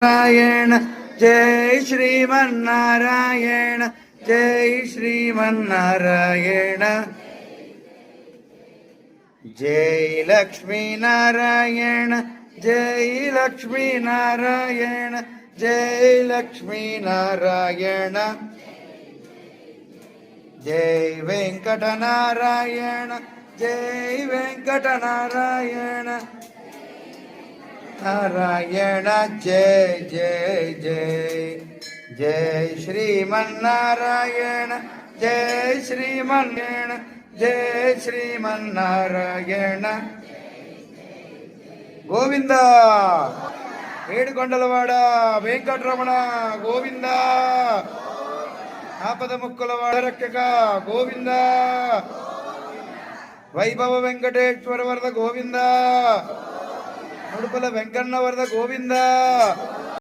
नारायण जय श्रीमन्नारायण जय श्रीमन्नारायण जय लक्ष्मी नारायण जय लक्ष्मी नारायण जय लक्ष्मी नारायण जय वेंकट नारायण जय वेंकट नारायण नारायण जय जय जय जय श्रीमन्नारायण जय श्रीमन्नारायण जय श्रीमन्नारायण गोविंद ఏడుకొండలవాడ వెంకటరమణ గోవింద ఆపద ముక్కులవాడ రక్షక గోవింద వైభవ వెంకటేశ్వర వరద గోవింద ముడుపుల వెంకన్న వరద గోవింద